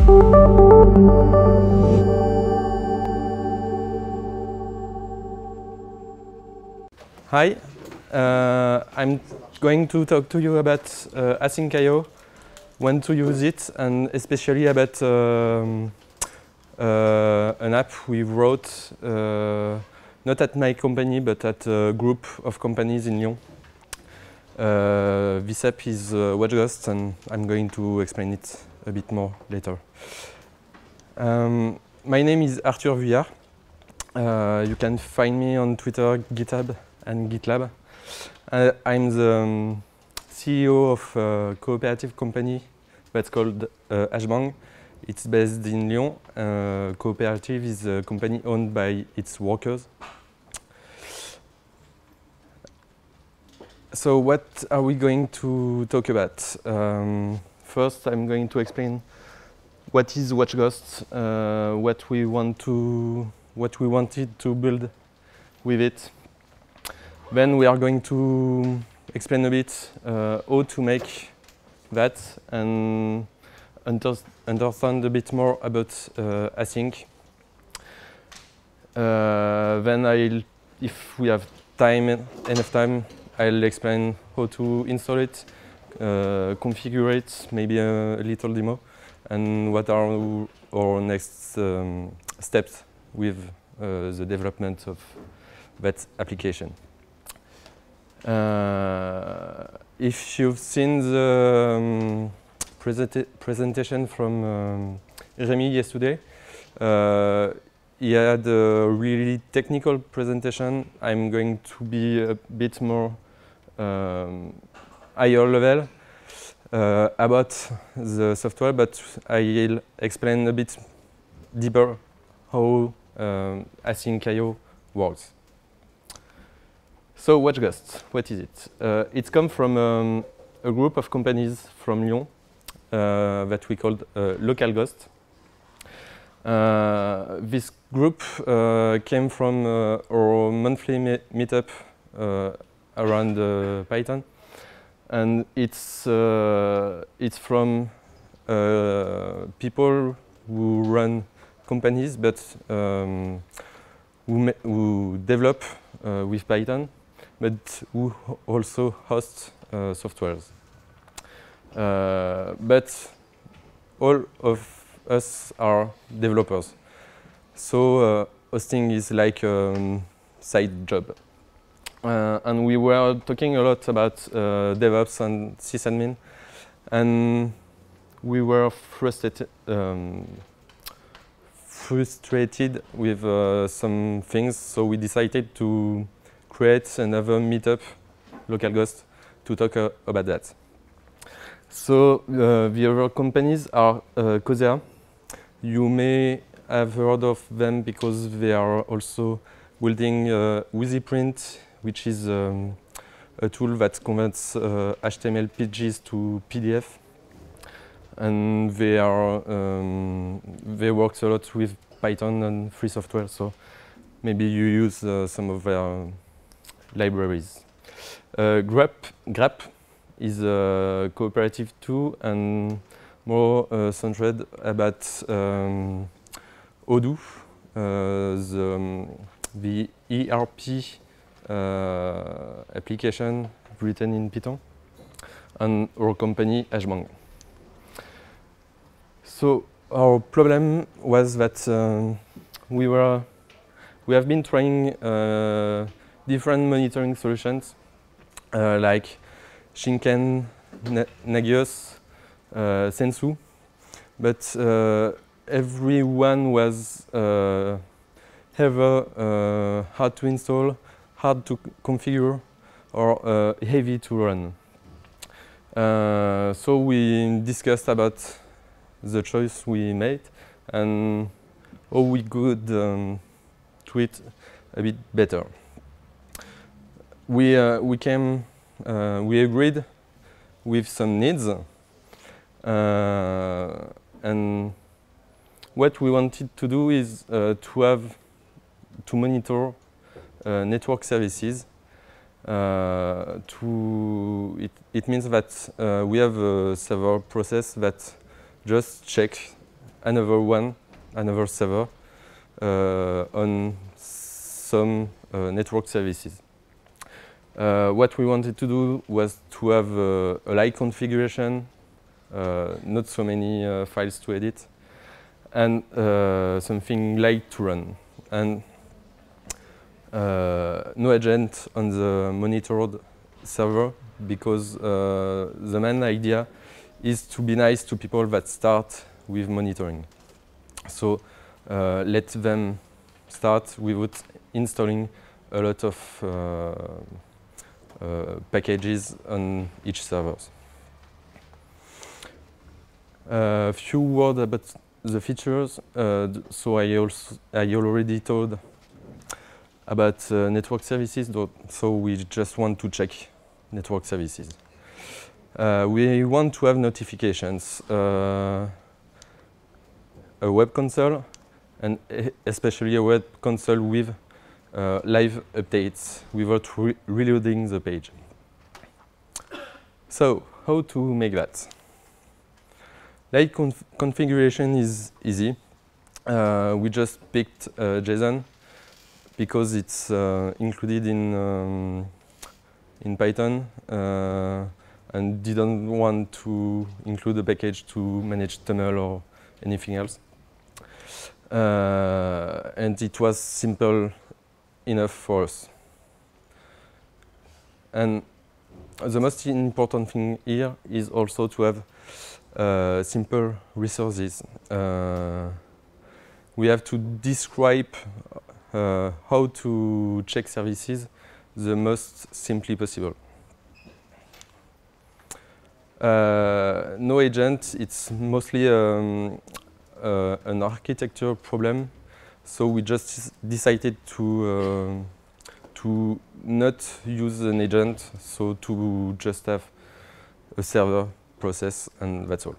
Hi, I'm going to talk to you about Async.io, when to use it, and especially about an app we wrote, not at my company, but at a group of companies in Lyon. This app is WatchGhost, and I'm going to explain it a bit more later. My name is Arthur Vuillard. You can find me on Twitter, GitHub, and GitLab. I'm the CEO of a cooperative company that's called Hbang. It's based in Lyon. Cooperative is a company owned by its workers. So what are we going to talk about? First, I'm going to explain what is WatchGhost, what we wanted to build with it. Then we are going to explain a bit how to make that and understand a bit more about async. Then if we have enough time, I'll explain how to install it, configure it, maybe a little demo, and what are our next steps with the development of that application. If you've seen the presentation from Rémi yesterday, he had a really technical presentation. I'm going to be a bit more higher level about the software, but I'll explain a bit deeper how Async.io works. So WatchGhost, what is it? It comes from a group of companies from Lyon that we called LocalGhost. This group came from our monthly meetup around Python, and it's from people who run companies but who develop with Python, but who also host softwares. But all of us are developers, so hosting is like a side job. And we were talking a lot about DevOps and sysadmin, and we were frustrated with some things, so we decided to create another meetup, LocalGhost, to talk about that. So the other companies are Cosea. You may have heard of them because they are also building WheezyPrint, which is a tool that converts HTML pages to PDF. And they work a lot with Python and free software, so maybe you use some of their libraries. Grep is a cooperative too, and more centered about Odoo, the ERP application written in Python, and our company Hbang. So our problem was that we have been trying different monitoring solutions like Shinken, Nagios, Sensu, but everyone was either hard to install, hard to configure, or heavy to run. So we discussed about the choice we made and how we could do it a bit better. We agreed with some needs, and what we wanted to do is to monitor network services. It means that we have a server process that just checks another server on some network services. What we wanted to do was to have a light configuration, not so many files to edit, and something light to run. And no agent on the monitored server, because the main idea is to be nice to people that start with monitoring. So let them start without installing a lot of packages on each server. A few words about the features. So I already told about network services, so we just want to check network services. We want to have notifications, a web console, and especially a web console with live updates without reloading the page. So, how to make that? Light configuration is easy. We just picked JSON because it's included in Python and didn't want to include a package to manage tunnel or anything else. And it was simple enough for us. And the most important thing here is also to have simple resources. We have to describe how to check services the most simply possible. No agent, it's mostly an architecture problem, so we just decided to not use an agent, so to just have a server process, and that's all.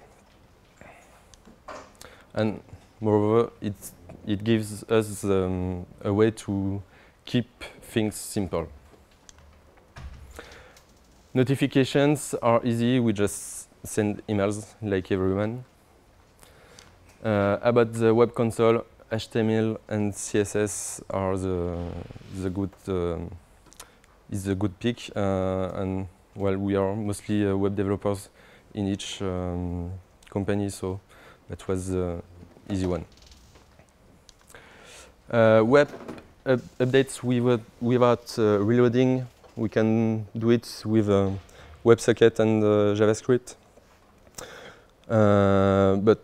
And moreover, it gives us a way to keep things simple. Notifications are easy, we just send emails like everyone. About the web console, HTML and CSS are the good pick, and well, we are mostly web developers in each company, so that was the easy one. Web updates without reloading. We can do it with WebSocket and JavaScript. But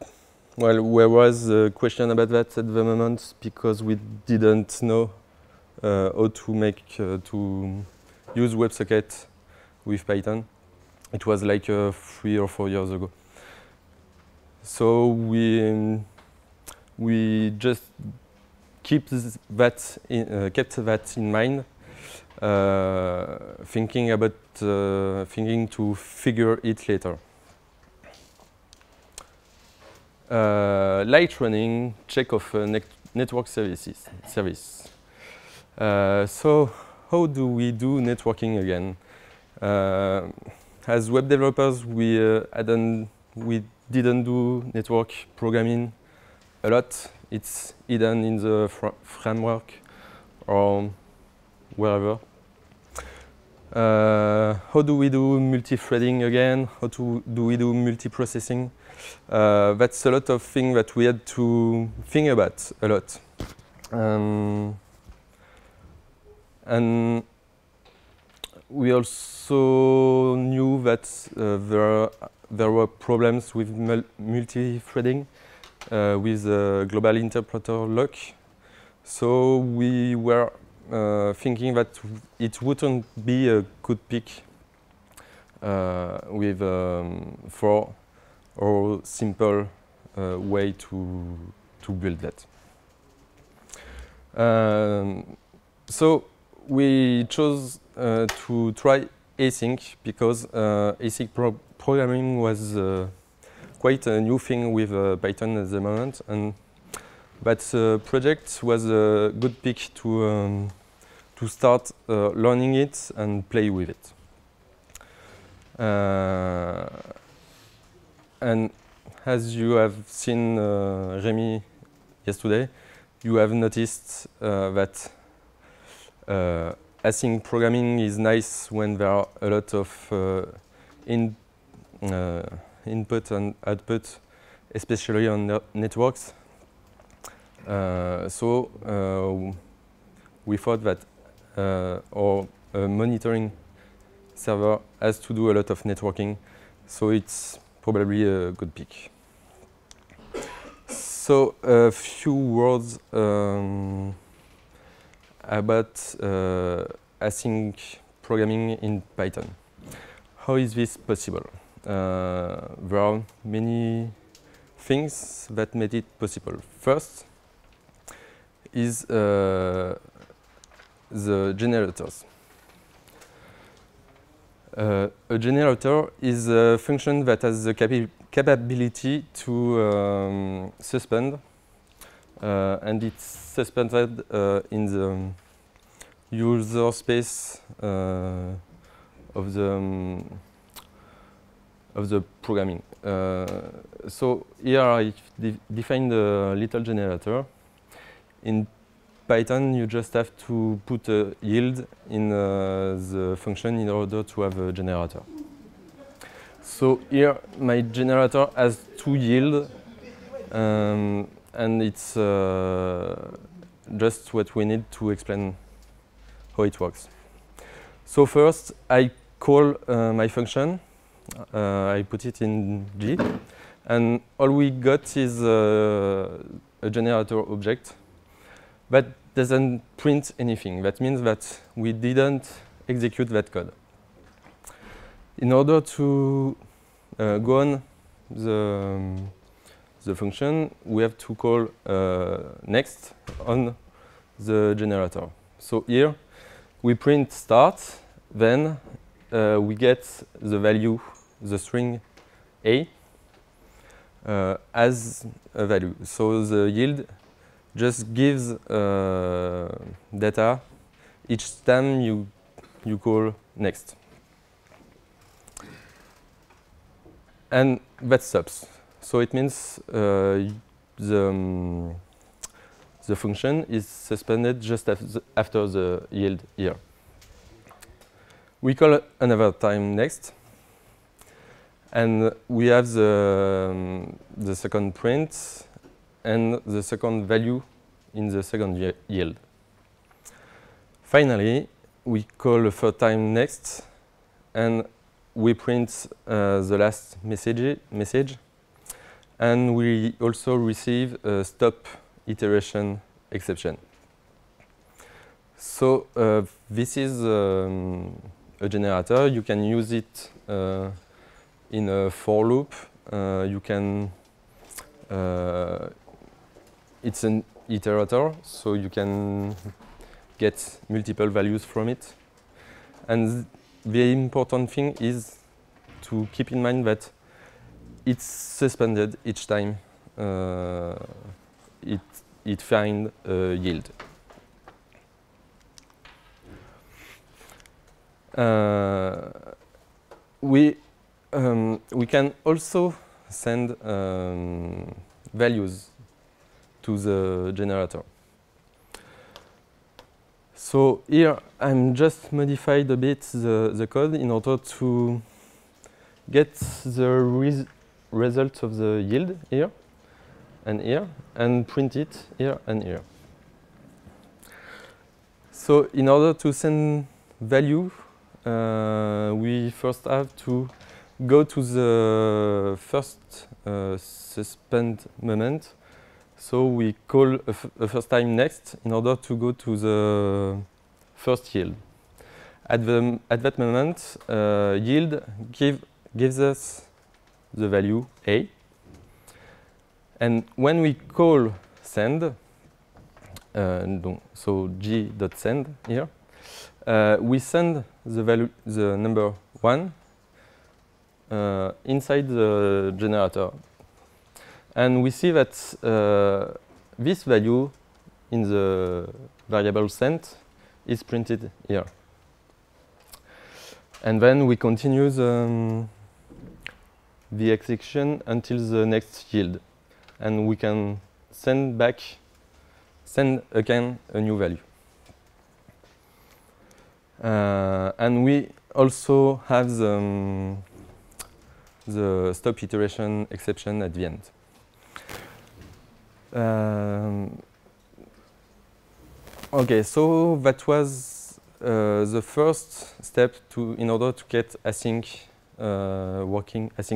well, there was a question about that at the moment because we didn't know how to make to use WebSocket with Python. It was like 3 or 4 years ago. So we just kept that in mind. Thinking to figure it later. Light running, check of network service. So how do we do networking again? As web developers, we didn't do network programming a lot. It's hidden in the framework or wherever. How do we do multi-threading again? How do we do multi-processing? That's a lot of things that we had to think about a lot. And we also knew that there were problems with multi-threading with the global interpreter lock. So we were thinking that it wouldn't be a good pick with for or simple way to build that. So we chose to try async because async programming was quite a new thing with Python at the moment, and that project was a good pick to start learning it and play with it. And as you have seen Rémi yesterday, you have noticed that async programming is nice when there are a lot of input and output, especially on networks. So we thought that our monitoring server has to do a lot of networking, so it's probably a good pick. So a few words about async programming in Python. How is this possible? There are many things that made it possible. First is the generators. A generator is a function that has the capability to suspend, and it's suspended in the user space of the programming. So here I defined a little generator. In Python, you just have to put a yield in the function in order to have a generator. So here, my generator has two yields, and it's just what we need to explain how it works. So first, I call my function. I put it in G, and all we got is a generator object that doesn't print anything. That means that we didn't execute that code. In order to go on the function, we have to call next on the generator. So here, we print start, then we get the value, the string A, as a value. So the yield just gives data each time you call next. And that stops. So it means the function is suspended just after the yield here. We call another time next, and we have the second print and the second value in the second yield. Finally, we call a third time next, and we print the last message, and we also receive a stop iteration exception. So this is a generator. You can use it in a for loop. You can it's an iterator, so you can get multiple values from it. And the important thing is to keep in mind that it's suspended each time it finds a yield. We can also send values to the generator. So here I'm just modified a bit the code in order to get the result of the yield here and print it here and here. So in order to send value, we first have to go to the first suspend moment. So we call a first time next in order to go to the first yield. At that moment, yield gives us the value A. And when we call send, so g.send here, we send the value, the number 1 inside the generator. And we see that this value in the variable sent is printed here. And then we continue the the execution until the next yield, and we can send again a new value. And we also have the stop iteration exception at the end. Okay, so that was the first step in order to get async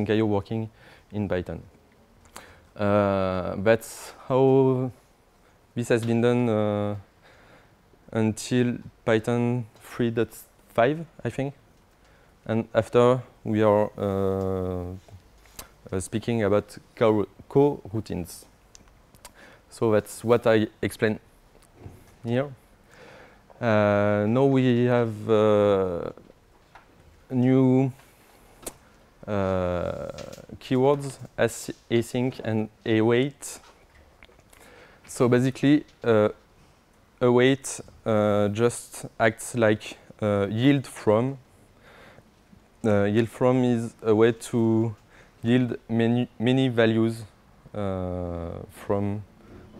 IO working in Python. That's how this has been done until Python 3.5, I think. And after, we are speaking about coroutines. So that's what I explained here. Now we have new keywords as async and await. So basically, await just acts like yield from. Yield from is a way to yield many values from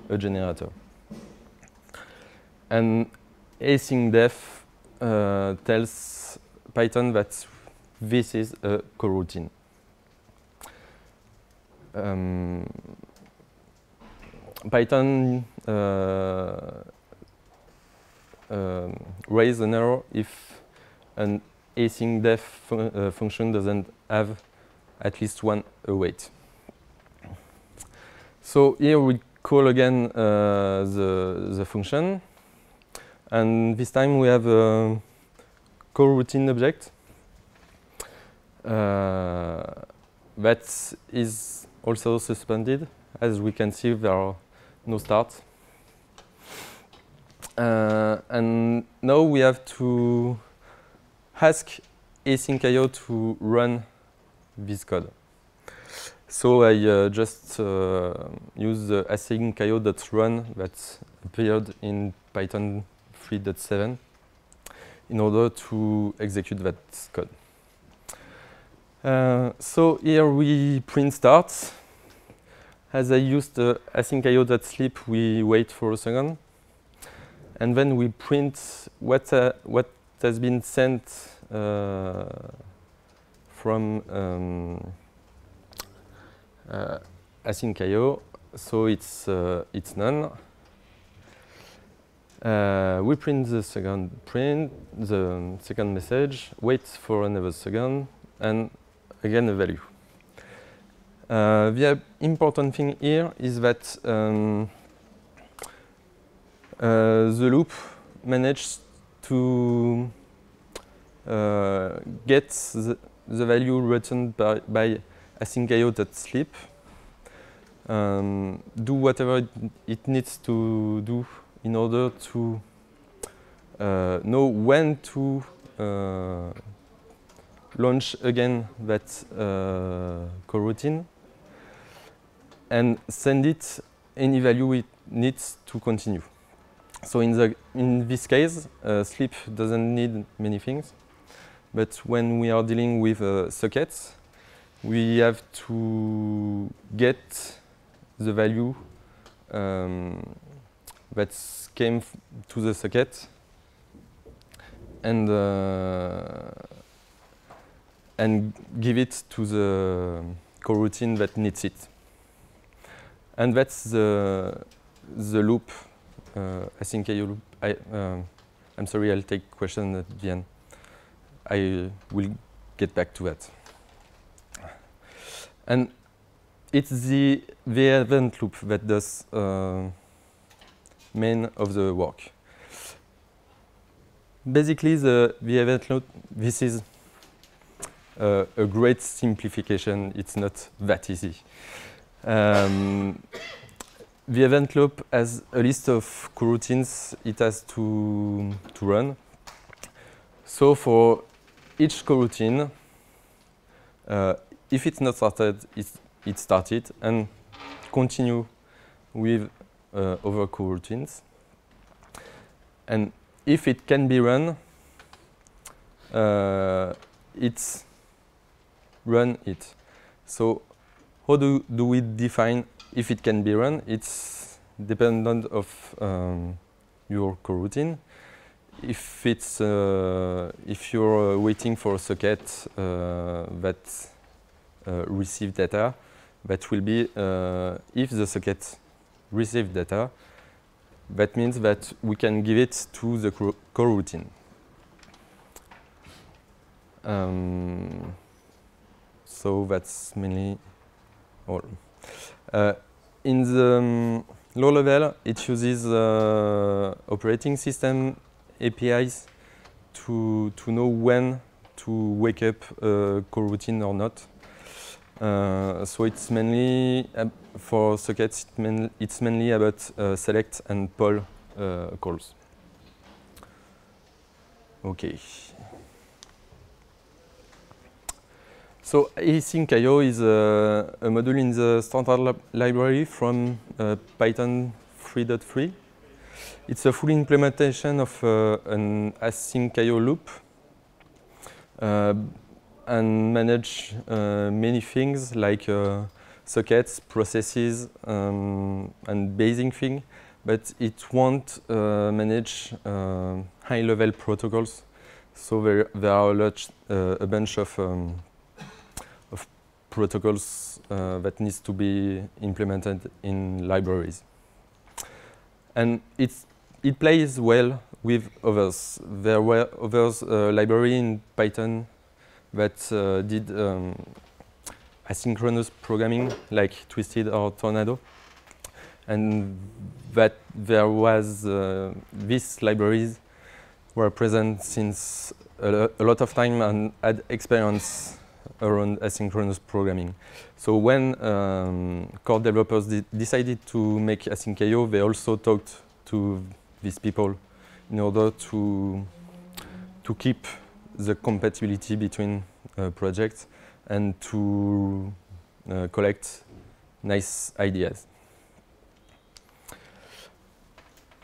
a generator. And async def tells Python that this is a coroutine. Python raise an error if an async def function doesn't have at least one await. So here we call again the function, and this time we have a coroutine object that is also suspended. As we can see, there are no starts. And now we have to ask async IO to run this code. So I just use the async IO.run that appeared in Python 3.7 in order to execute that code. So here we print start. As I used the async IO.sleep, we wait for a second. And then we print what has been sent from async IO. So it's none. We print the second message, wait for another second, and again a value. The important thing here is that the loop managed to get the value returned by async IO.sleep, do whatever it needs to do in order to know when to launch again that coroutine and send it any value it needs to continue. So in this case, sleep doesn't need many things, but when we are dealing with sockets, we have to get the value that came to the socket and give it to the coroutine that needs it. And that's the loop, async IO loop. I'm sorry, I'll take question at the end. I will get back to that. And it's the event loop that does main of the work. Basically, the event loop, this is a great simplification. It's not that easy. The event loop has a list of coroutines it has to run. So for each coroutine, if it's not started, it started and continue with other coroutines. And if it can be run, it's run it. So how do we define if it can be run? It's dependent of your coroutine. If you're waiting for a socket that receives data, that will be if the socket receives data, that means that we can give it to the coroutine. So that's mainly all. In the low level, it uses operating system APIs to know when to wake up a coroutine or not. So it's mainly for sockets. It's mainly about select and poll calls. Okay. So async.io is a module in the standard library from Python 3.3. It's a full implementation of an async.io loop and manage many things like sockets, processes, and basic things, but it won't manage high-level protocols. So there are a bunch of protocols that needs to be implemented in libraries. And it plays well with others. There were others library in Python that did asynchronous programming like Twisted or Tornado, and that there was these libraries were present since a lot of time and had experience around asynchronous programming. So when core developers decided to make async.io, they also talked to these people in order to keep the compatibility between projects and to collect nice ideas.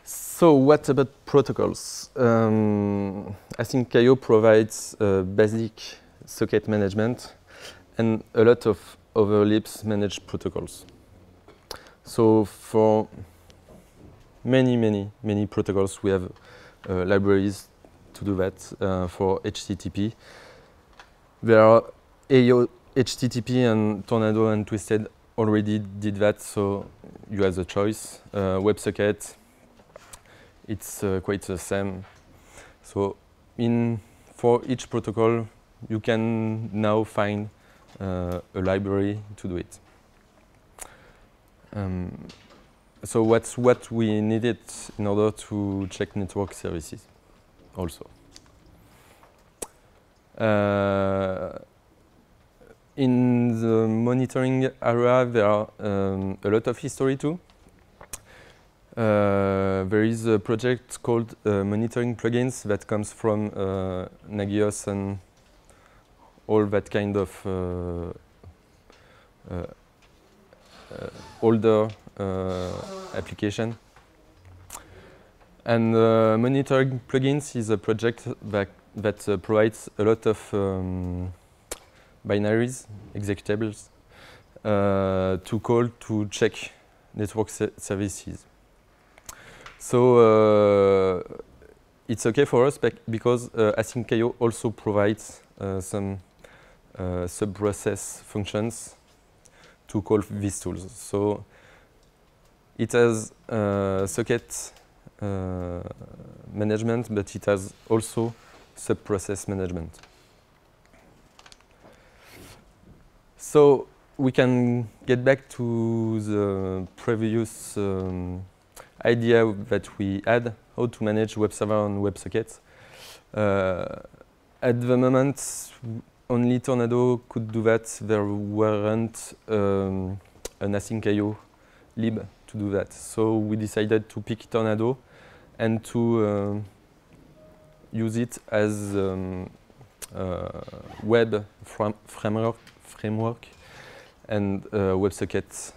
So what about protocols? Async.io provides basic socket management and a lot of other libs managed protocols. So for many protocols, we have libraries to do that. For HTTP, there are AO, HTTP, and Tornado and Twisted already did that, so you have the choice. WebSocket, it's quite the same. So for each protocol, you can now find a library to do it. So what's what we needed in order to check network services also. In the monitoring area, there are a lot of history too. There is a project called Monitoring Plugins that comes from Nagios and all that kind of older application. And Monitoring Plugins is a project that provides a lot of binaries, executables, to call to check network services. So it's okay for us because async.io also provides some sub-process functions to call these tools. So it has socket management, but it has also sub-process management. So we can get back to the previous idea that we had, how to manage web server and WebSockets. At the moment, only Tornado could do that. There weren't an async.io lib to do that. So we decided to pick Tornado and to use it as web framework and WebSocket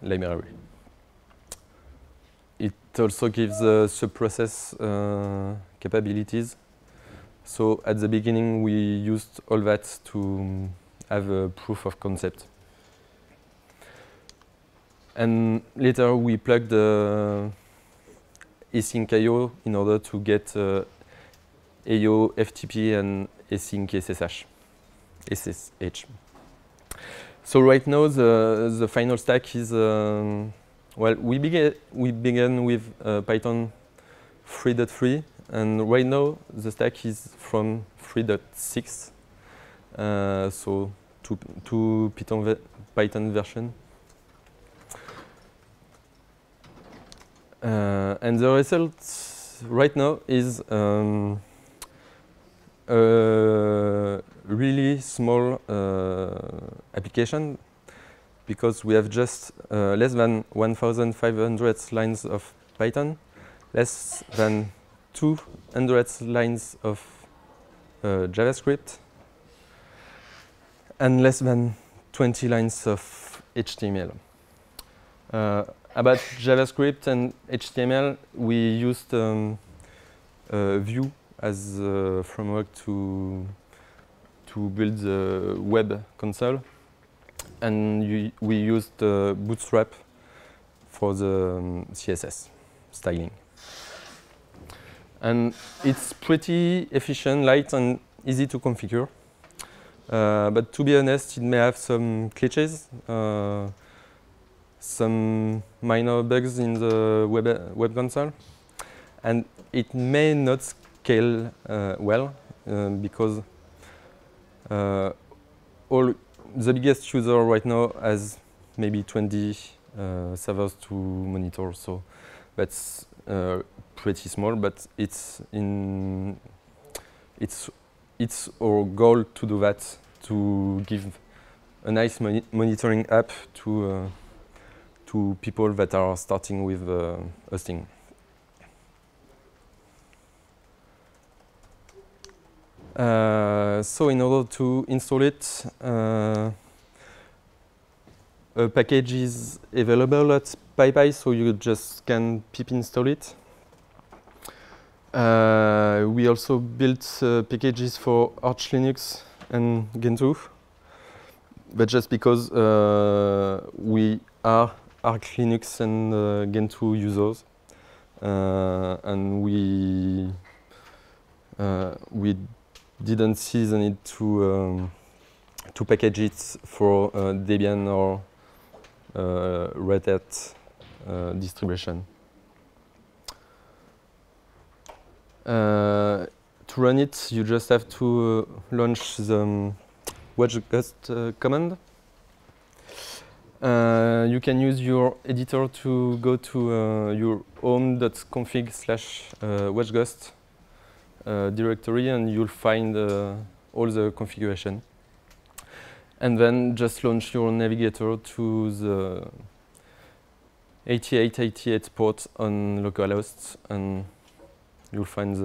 library. It also gives sub-process capabilities. So at the beginning, we used all that to have a proof of concept. And later we plug the async IO in order to get AO, FTP, and async SSH. So right now the final stack is well, we began with Python 3.3, and right now the stack is from 3.6, so two Python version. And the result right now is a really small application, because we have just less than 1,500 lines of Python, less than 200 lines of JavaScript, and less than 20 lines of HTML. About JavaScript and HTML, we used Vue as a framework to build the web console, and we used Bootstrap for the CSS styling. And it's pretty efficient, light, and easy to configure. But to be honest, it may have some glitches, some minor bugs in the web console, and it may not scale well, because all the biggest user right now has maybe 20 servers to monitor, so that's pretty small. But it's our goal to do that, to give a nice monitoring app to people that are starting with hosting. So in order to install it, a package is available at PyPy, so you just can pip install it. We also built packages for Arch Linux and Gentoo, but just because we are Arch Linux and Gentoo users, and we didn't see the need to package it for Debian or Red Hat distribution. To run it, you just have to launch the WatchGhost command. You can use your editor to go to your home.config/watchghost directory, and you'll find all the configuration. And then just launch your navigator to the 8888 port on localhost, and you'll find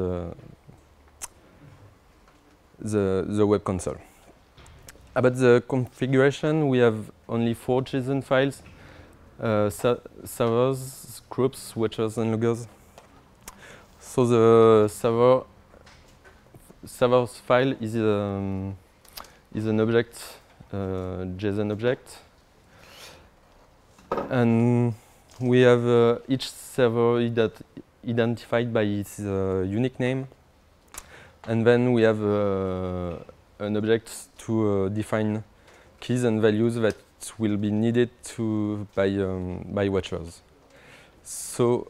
the web console. About the configuration, we have only 4 JSON files: servers, groups, watchers, and loggers. So the server's file is an object, JSON object, and we have each server identified by its unique name, and then we have an object to define keys and values that will be needed by watchers. So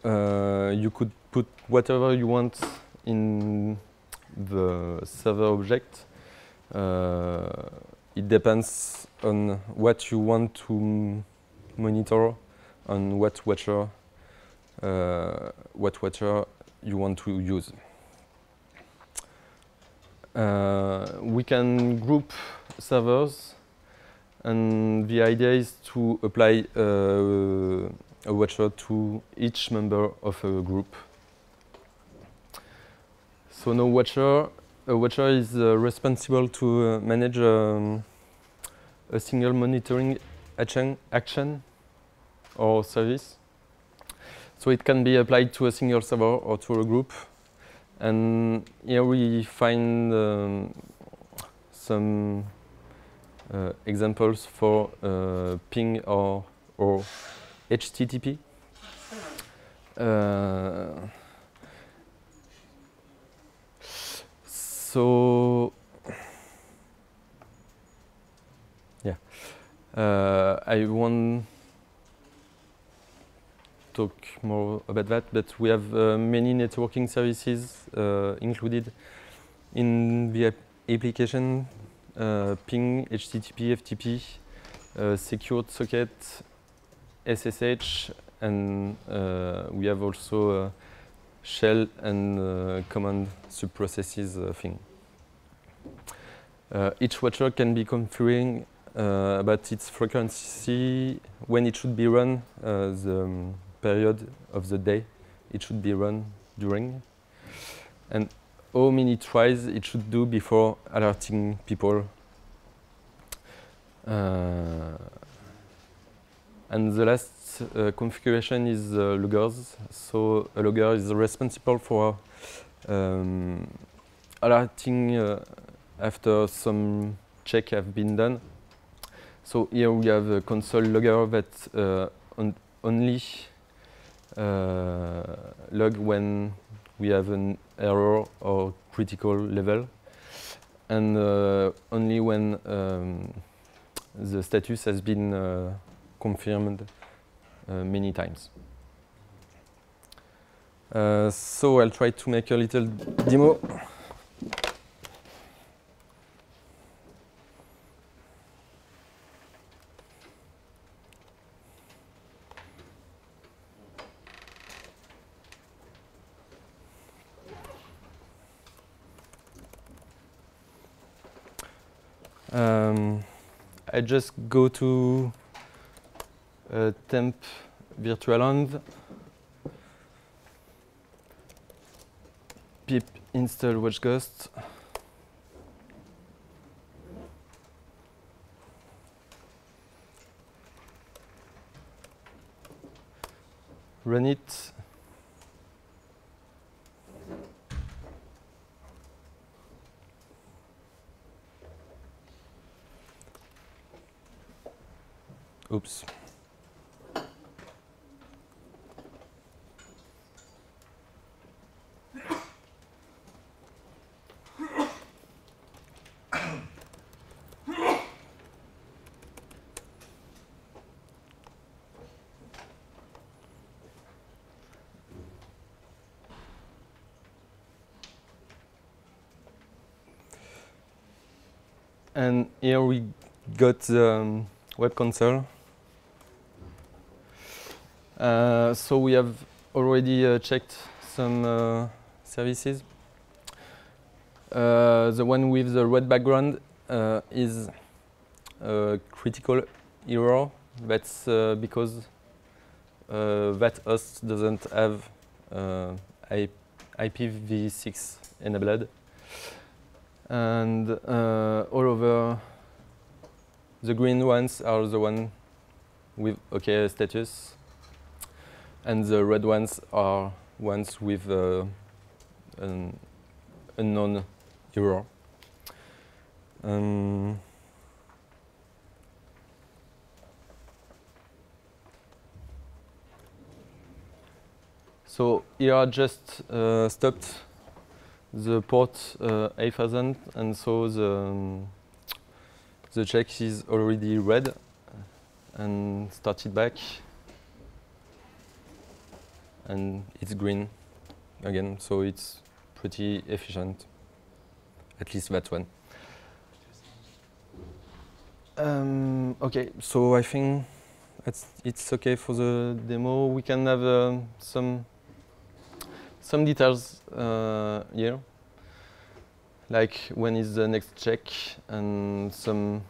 you could put whatever you want in the server object. It depends on what you want to monitor, on what watcher you want to use. We can group servers, and the idea is to apply a watcher to each member of a group. So now a watcher is responsible to manage a single monitoring action or service. So it can be applied to a single server or to a group. And here we find some examples for ping or HTTP. So yeah, I won't talk more about that, but we have many networking services included in the application: ping, HTTP, FTP, secured socket, SSH, and we have also shell and command subprocesses thing. Each watcher can be configuring about its frequency, when it should be run, the period of the day it should be run during, and how many tries it should do before alerting people. And the last configuration is loggers. So a logger is responsible for alerting after some check have been done. So here we have a console logger that only log when we have an error or critical level, and only when the status has been confirmed many times. So I'll try to make a little demo. I just go to temp virtualenv, pip install WatchGhost, run it. Oops. And here we got the web console. So we have already checked some services. The one with the red background is a critical error. That's because that host doesn't have IPv6 enabled. And all over the green ones are the one with OK status, and the red ones are ones with an unknown error. So here I just stopped the port 8000, and so the check is already red, and started back, and it's green again, so it's pretty efficient, at least that one. Okay, so I think it's okay for the demo. We can have some details here, like when is the next check, and some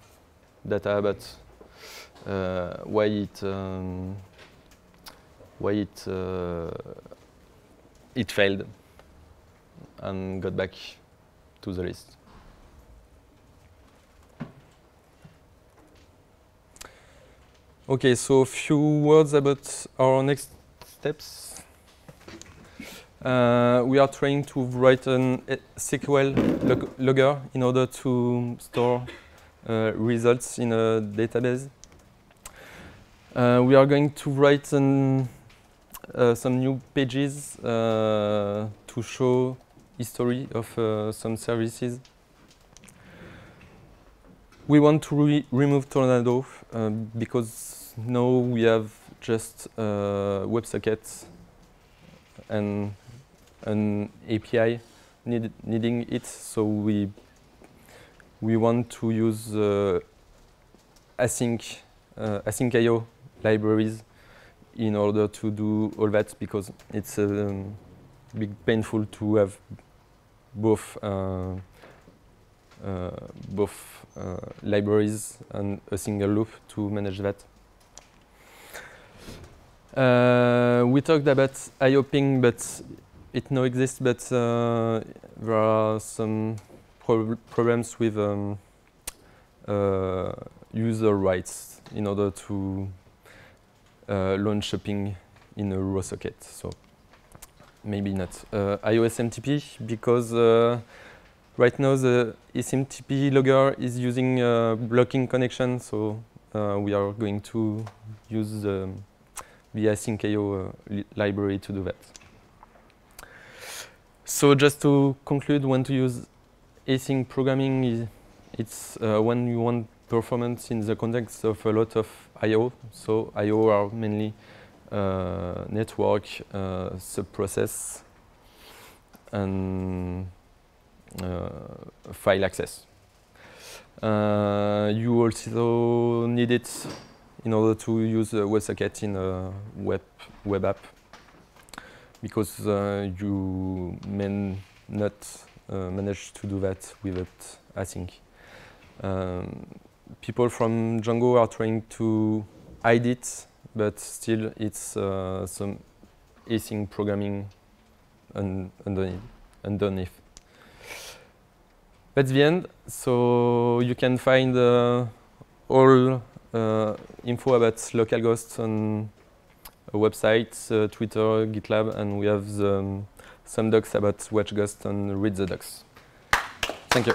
data about why it failed and got back to the list. Okay, so a few words about our next steps. We are trying to write an SQL logger in order to store results in a database. We are going to write some new pages to show history of some services. We want to remove Tornado because now we have just WebSocket and an API needing it, so we want to use async IO libraries in order to do all that, because it's big painful to have both libraries and a single loop to manage that. We talked about IO ping, but it now exists, but there are some problems with user rights in order to launch a ping in a raw socket. So maybe not IO SMTP, because right now the SMTP logger is using a blocking connection, so we are going to use the async IO library to do that. So just to conclude, when to use async programming, it's when you want performance in the context of a lot of IO. So IO are mainly network, subprocess, and file access. You also need it in order to use WebSocket in a web app, because you may not manage to do that without async. People from Django are trying to hide it, but still it's some async programming underneath. That's the end. So you can find all info about localghost on a website, Twitter, GitLab, and we have some docs about WatchGhost and read the docs. Thank you.